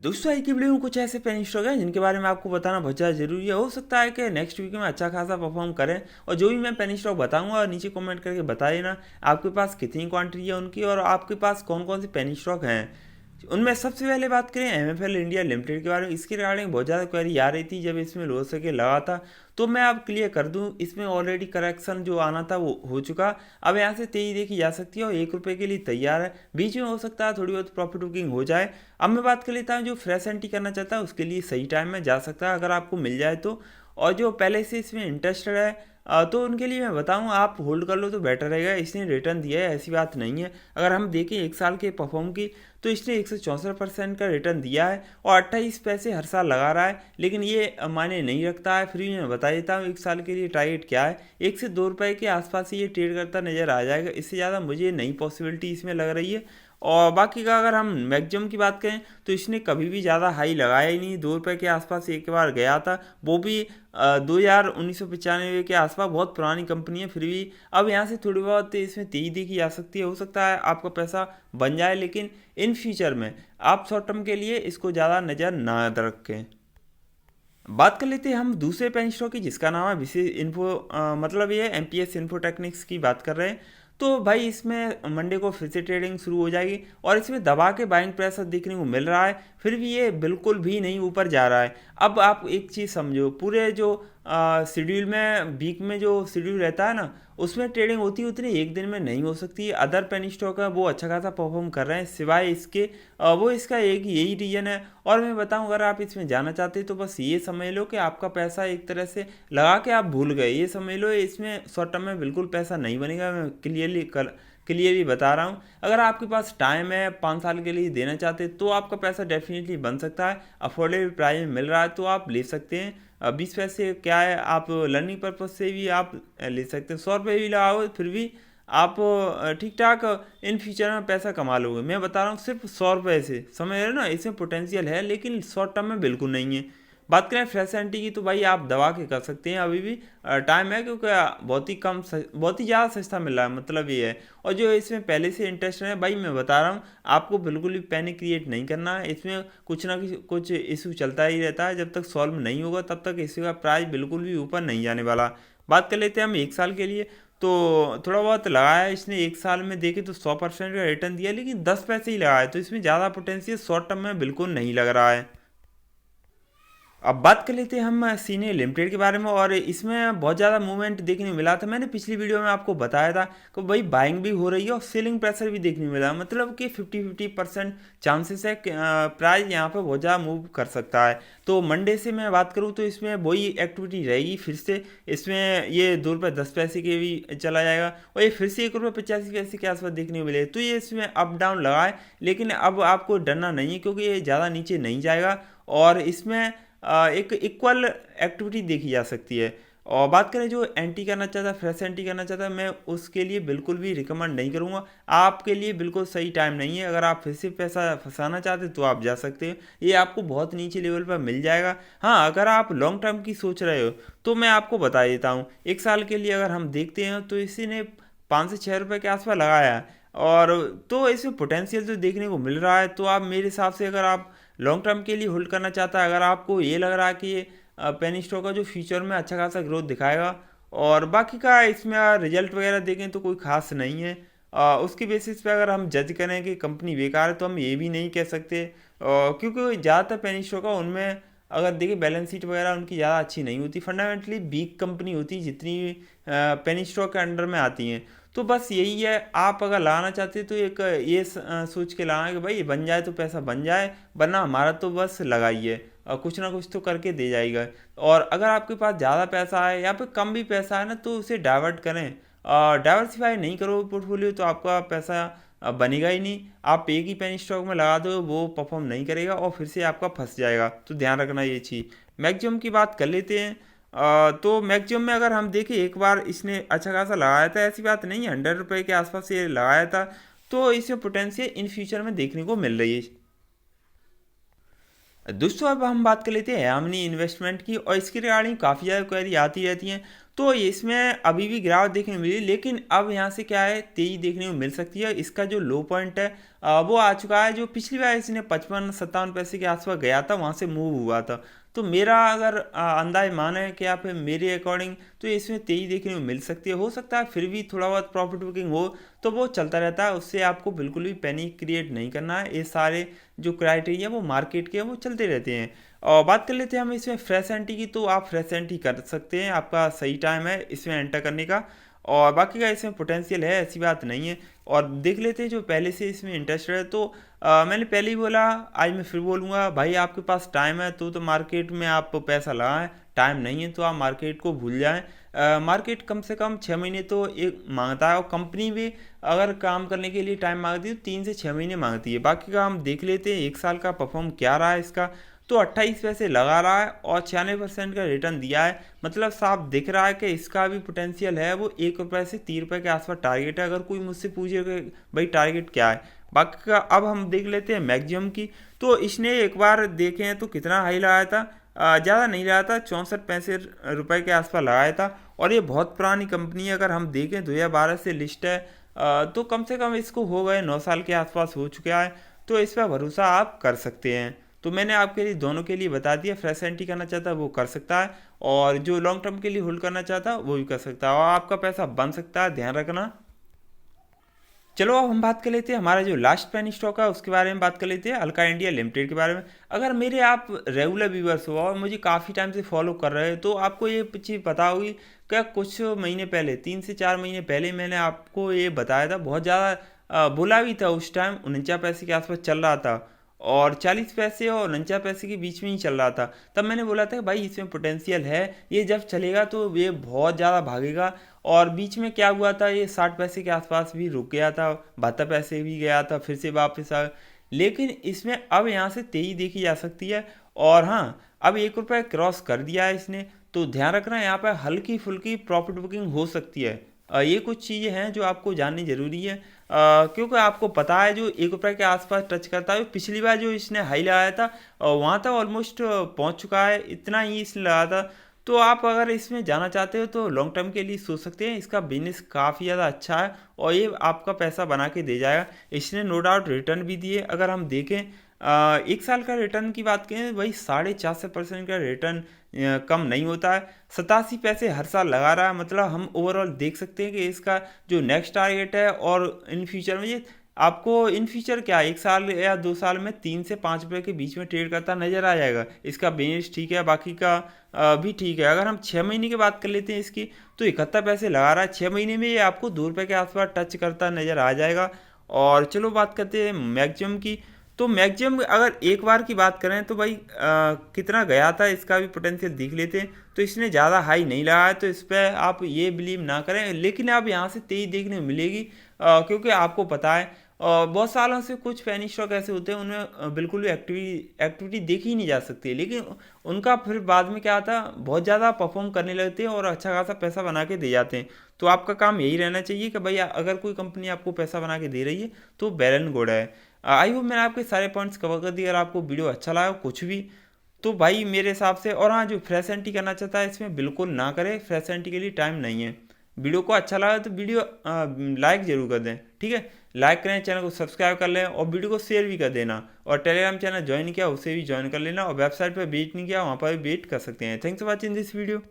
दोस्तों आज की वीडियो में कुछ ऐसे पेन स्टॉक हैं जिनके बारे में आपको बताना बहुत ज़्यादा जरूरी है। हो सकता है कि नेक्स्ट वीक में अच्छा खासा परफॉर्म करें। और जो भी मैं पेन स्टॉक बताऊंगा और नीचे कमेंट करके बताइए ना आपके पास कितनी क्वांटिटी है उनकी और आपके पास कौन कौन से पेन स्टॉक हैं। उनमें सबसे पहले बात करें एमएफएल इंडिया लिमिटेड के बारे में। इसके रिगार्डिंग बहुत ज़्यादा क्वेरी आ रही थी जब इसमें लो सके लगा था। तो मैं अब क्लियर कर दूं, इसमें ऑलरेडी करेक्शन जो आना था वो हो चुका। अब यहाँ से तेजी देखी जा सकती है और ₹1 के लिए तैयार है। बीच में हो सकता है थोड़ी बहुत प्रॉफिट बुकिंग हो जाए। अब मैं बात कर लेता हूँ जो फ्रेश एंट्री करना चाहता है उसके लिए सही टाइम में जा सकता है अगर आपको मिल जाए तो। और जो पहले से इसमें इंटरेस्टेड है तो उनके लिए मैं बताऊं आप होल्ड कर लो तो बेटर रहेगा। इसने रिटर्न दिया है, ऐसी बात नहीं है। अगर हम देखें एक साल के परफॉर्म की तो इसने 164% का रिटर्न दिया है और 28 पैसे हर साल लगा रहा है। लेकिन ये मायने नहीं रखता है। फिर भी मैं बता देता हूँ एक साल के लिए टारगेट क्या है। ₹1 से ₹2 के आसपास ही ये ट्रेड करता नज़र आ जाएगा। इससे ज़्यादा मुझे नई पॉसिबिलिटी इसमें लग रही है। और बाकी का अगर हम मैक्सिमम की बात करें तो इसने कभी भी ज़्यादा हाई लगाया ही नहीं। ₹2 के आसपास एक बार गया था, वो भी 1995 के आसपास। बहुत पुरानी कंपनी है फिर भी अब यहाँ से थोड़ी बहुत इसमें तेजी देखी जा सकती है। हो सकता है आपका पैसा बन जाए, लेकिन इन फ्यूचर में आप शॉर्ट टर्म के लिए इसको ज़्यादा नज़र ना रखें। बात कर लेते हैं हम दूसरे पेन स्टॉक की जिसका नाम है विशेष इन्फो, मतलब ये एमपीएस इन्फोटेक्निक्स की बात कर रहे हैं। तो भाई इसमें मंडे को फिर से ट्रेडिंग शुरू हो जाएगी और इसमें दबा के बाइंग प्रेशर देखने को मिल रहा है। फिर भी ये बिल्कुल भी नहीं ऊपर जा रहा है। अब आप एक चीज़ समझो, पूरे जो शेड्यूल में वीक में जो शेड्यूल रहता है ना उसमें ट्रेडिंग होती है उतनी एक दिन में नहीं हो सकती। अदर पेन स्टॉक है वो अच्छा खासा परफॉर्म कर रहे हैं सिवाय इसके। वो इसका एक यही रीजन है। और मैं बताऊं अगर आप इसमें जाना चाहते हैं तो बस ये समझ लो कि आपका पैसा एक तरह से लगा के आप भूल गए। ये समझ लो इसमें शॉर्ट टर्म में बिल्कुल पैसा नहीं बनेगा। मैं क्लियरली बता रहा हूँ। अगर आपके पास टाइम है 5 साल के लिए देना चाहते हैं तो आपका पैसा डेफिनेटली बन सकता है। अफोर्डेबल प्राइस में मिल रहा है तो आप ले सकते हैं। 20 पैसे क्या है, आप लर्निंग पर्पज से भी आप ले सकते हैं। ₹100 भी लगाओ फिर भी आप ठीक ठाक इन फ्यूचर में पैसा कमा लोगे। मैं बता रहा हूँ सिर्फ ₹100 से, समझ रहे हो ना। इसमें पोटेंशियल है लेकिन शॉर्ट टर्म में बिल्कुल नहीं है। बात करें फ्रेश एंट्री की तो भाई आप दबा के कर सकते हैं, अभी भी टाइम है क्योंकि बहुत ही ज़्यादा सस्ता मिल रहा है, मतलब ये है। और जो इसमें पहले से इंटरेस्ट है भाई मैं बता रहा हूँ आपको बिल्कुल भी पैनिक क्रिएट नहीं करना है। इसमें कुछ ना कुछ इशू चलता ही रहता है, जब तक सॉल्व नहीं होगा तब तक इसका प्राइस बिल्कुल भी ऊपर नहीं जाने वाला। बात कर लेते हैं हम एक साल के लिए। तो थोड़ा बहुत लगाया है इसने, एक साल में देखे तो 100% का रिटर्न दिया, लेकिन 10 पैसे ही लगाया तो इसमें ज़्यादा पोटेंशियल शॉर्ट टर्म में बिल्कुल नहीं लग रहा है। अब बात कर लेते हैं हम सीने लिमिटेड के बारे में। और इसमें बहुत ज़्यादा मूवमेंट देखने को मिला था। मैंने पिछली वीडियो में आपको बताया था कि भाई बाइंग भी हो रही है और सेलिंग प्रेशर भी देखने को मिला, मतलब कि 50-50% चांसेस है कि प्राइस यहाँ पे बहुत ज़्यादा मूव कर सकता है। तो मंडे से मैं बात करूँ तो इसमें वही एक्टिविटी रहेगी फिर से। इसमें ये ₹2.10 के भी चला जाएगा और ये फिर से ₹1.85 के आसपास देखने को मिलेगा। तो ये इसमें अप डाउन लगा है, लेकिन अब आपको डरना नहीं है क्योंकि ये ज़्यादा नीचे नहीं जाएगा। और इसमें एक इक्वल एक्टिविटी देखी जा सकती है। और बात करें जो एंटी करना चाहता है, फ्रेश एंटी करना चाहता है, मैं उसके लिए बिल्कुल भी रिकमेंड नहीं करूँगा। आपके लिए बिल्कुल सही टाइम नहीं है। अगर आप फिर से पैसा फंसाना चाहते हैं तो आप जा सकते हैं, ये आपको बहुत नीचे लेवल पर मिल जाएगा। हाँ, अगर आप लॉन्ग टर्म की सोच रहे हो तो मैं आपको बता देता हूँ एक साल के लिए अगर हम देखते हैं तो इसी ने ₹5 से ₹6 के आसपास लगाया है। और तो इसमें पोटेंशियल जो देखने को मिल रहा है, तो आप मेरे हिसाब से अगर आप लॉन्ग टर्म के लिए होल्ड करना चाहता है, अगर आपको ये लग रहा है कि ये पेनी स्टॉक का जो फ्यूचर में अच्छा खासा ग्रोथ दिखाएगा और बाकी का इसमें रिजल्ट वगैरह देखें तो कोई खास नहीं है। उसकी बेसिस पे अगर हम जज करें कि कंपनी बेकार है तो हम ये भी नहीं कह सकते। क्योंकि ज़्यादातर पेनी स्टॉक का उनमें अगर देखिए बैलेंस शीट वगैरह उनकी ज़्यादा अच्छी नहीं होती, फंडामेंटली वीक कंपनी होती है जितनी पेनी स्टॉक के अंडर में आती हैं। तो बस यही है, आप अगर लगाना चाहते हैं तो एक ये सोच के लगाना कि भाई बन जाए तो पैसा बन जाए, वरना हमारा तो बस लगाइए कुछ ना कुछ तो करके दे जाएगा। और अगर आपके पास ज़्यादा पैसा है या फिर कम भी पैसा है ना तो उसे डाइवर्ट करें। डाइवर्सिफाई नहीं करो पोर्टफोलियो तो आपका पैसा बनेगा ही नहीं। आप एक ही पेनी स्टॉक में लगा दो वो परफॉर्म नहीं करेगा और फिर से आपका फंस जाएगा। तो ध्यान रखना ये चीज़। मैक्सिमम की बात कर लेते हैं। तो मैक्सिमम में अगर हम देखें एक बार इसने अच्छा खासा लगाया था, ऐसी बात नहीं है, ₹100 के आसपास ये लगाया था। तो इसमें पोटेंशियल इन फ्यूचर में देखने को मिल रही है। दोस्तों अब हम बात कर लेते हैं यामिनी इन्वेस्टमेंट की। और इसकी रिगार्डिंग काफ़ी ज़्यादा क्वेरी आती रहती हैं। तो इसमें अभी भी गिरावट देखने को मिली, लेकिन अब यहाँ से क्या है तेज़ी देखने को मिल सकती है। इसका जो लो पॉइंट है वो आ चुका है। जो पिछली बार इसने 55-57 पैसे के आसपास गया था, वहाँ से मूव हुआ था। तो मेरा अगर अंदाज माने कि आप मेरे अकॉर्डिंग, तो इसमें तेजी देखने को मिल सकती है। हो सकता है फिर भी थोड़ा बहुत प्रॉफिट बुकिंग हो, तो वो चलता रहता है, उससे आपको बिल्कुल भी पैनिक क्रिएट नहीं करना है। ये सारे जो क्राइटेरिया वो मार्केट के वो चलते रहते हैं। और बात कर लेते हैं हम इसमें फ्रेश एंट्री की, तो आप फ्रेश एंट्री कर सकते हैं, आपका सही टाइम है इसमें एंटर करने का। और बाकी का इसमें पोटेंशियल है, ऐसी बात नहीं है। और देख लेते हैं जो पहले से इसमें इंटरेस्टेड है। तो मैंने पहले ही बोला, आज मैं फिर बोलूँगा, भाई आपके पास टाइम है तो मार्केट में आप पैसा लगाएं। टाइम नहीं है तो आप मार्केट को भूल जाएं। मार्केट कम से कम 6 महीने तो एक मांगता है, और कंपनी भी अगर काम करने के लिए टाइम मांगती है तो 3 से 6 महीने मांगती है। बाकी का हम देख लेते हैं 1 साल का परफॉर्म क्या रहा है इसका। तो 28 पैसे लगा रहा है और 96% का रिटर्न दिया है। मतलब साफ दिख रहा है कि इसका भी पोटेंशियल है। वो ₹1 से ₹3 के आसपास टारगेट है। अगर कोई मुझसे पूछे कि भाई टारगेट क्या है, बाकी का अब हम देख लेते हैं मैक्सिमम की। तो इसने एक बार देखे हैं तो कितना हाई लगाया था, ज़्यादा नहीं लगाया था, 64-65 के आसपास लगाया था। और ये बहुत पुरानी कंपनी है, अगर हम देखें 2012 से लिस्ट है। तो कम से कम इसको हो गए 9 साल के आसपास हो चुका है। तो इस पर भरोसा आप कर सकते हैं। तो मैंने आपके लिए दोनों के लिए बता दिया, फ्रेश एंट्री करना चाहता है वो कर सकता है, और जो लॉन्ग टर्म के लिए होल्ड करना चाहता है वो भी कर सकता है, और आपका पैसा बन सकता है, ध्यान रखना। चलो अब हम बात कर लेते हैं हमारा जो लास्ट पेनी स्टॉक है उसके बारे में बात कर लेते हैं, अल्का इंडिया लिमिटेड के बारे में। अगर मेरे आप रेगुलर व्यूवर्स हो और मुझे काफ़ी टाइम से फॉलो कर रहे हैं तो आपको ये चीज़ पता होगी कि कुछ महीने पहले, 3 से 4 महीने पहले मैंने आपको ये बताया था, बहुत ज़्यादा बोला भी था। उस टाइम 49 पैसे के आसपास चल रहा था, और 40 पैसे और 49 पैसे के बीच में ही चल रहा था। तब मैंने बोला था कि भाई इसमें पोटेंशियल है, ये जब चलेगा तो ये बहुत ज़्यादा भागेगा। और बीच में क्या हुआ था, ये 60 पैसे के आसपास भी रुक गया था, 72 पैसे भी गया था, फिर से वापस आ। लेकिन इसमें अब यहाँ से तेजी देखी जा सकती है। और हाँ, अब ₹1 क्रॉस कर दिया है इसने। तो ध्यान रखना, यहाँ पर हल्की फुल्की प्रॉफिट बुकिंग हो सकती है। ये कुछ चीज़ें हैं जो आपको जाननी ज़रूरी है, क्योंकि आपको पता है जो ₹1 के आसपास टच करता है। पिछली बार जो इसने हाई लगाया था वहाँ तक ऑलमोस्ट पहुँच चुका है, इतना ही इसने लगाया था। तो आप अगर इसमें जाना चाहते हो तो लॉन्ग टर्म के लिए सोच सकते हैं। इसका बिजनेस काफ़ी ज़्यादा अच्छा है और ये आपका पैसा बना के दे जाएगा। इसने नो डाउट रिटर्न भी दिए। अगर हम देखें 1 साल का रिटर्न की बात करें, वही 450% का रिटर्न कम नहीं होता है। 87 पैसे हर साल लगा रहा है। मतलब हम ओवरऑल देख सकते हैं कि इसका जो नेक्स्ट टारगेट है, और इन फ्यूचर में ये आपको इन फ्यूचर क्या 1 साल या 2 साल में ₹3 से ₹5 के बीच में ट्रेड करता नजर आ जाएगा। इसका बिजनेस ठीक है, बाकी का भी ठीक है। अगर हम 6 महीने की बात कर लेते हैं इसकी, तो 71 पैसे लगा रहा है। 6 महीने में ये आपको ₹2 के आसपास टच करता नजर आ जाएगा। और चलो बात करते हैं मैक्सिमम की। तो मैक्सिमम अगर एक बार की बात करें तो भाई कितना गया था, इसका भी पोटेंशियल देख लेते हैं। तो इसने ज़्यादा हाई नहीं लगाया, तो इस पर आप ये बिलीव ना करें। लेकिन आप यहाँ से तेज़ी देखने को मिलेगी, क्योंकि आपको पता है बहुत सालों से कुछ पेनी स्टॉक ऐसे होते हैं उनमें बिल्कुल भी एक्टिविटी देखी नहीं जा सकती, लेकिन उनका फिर बाद में क्या आता है, बहुत ज़्यादा परफॉर्म करने लगते हैं और अच्छा खासा पैसा बना के दे जाते हैं। तो आपका काम यही रहना चाहिए कि भाई अगर कोई कंपनी आपको पैसा बना के दे रही है तो वेल एंड गुड है। आई होप मैंने आपके सारे पॉइंट्स कवर कर दिए। अगर आपको वीडियो अच्छा लगा कुछ भी, तो भाई मेरे हिसाब से, और हाँ, जो फ्रेश एंट्री करना चाहता है इसमें बिल्कुल ना करे, फ्रेश एंट्री के लिए टाइम नहीं है। वीडियो को अच्छा लगा तो वीडियो लाइक जरूर कर दें, ठीक है। लाइक करें, चैनल को सब्सक्राइब कर लें, और वीडियो को शेयर भी कर देना। और टेलीग्राम चैनल ज्वाइन किया उसे भी ज्वाइन कर लेना, और वेबसाइट पर विजिट नहीं किया वहाँ पर भी विजिट कर सकते हैं। Thanks for watching this video.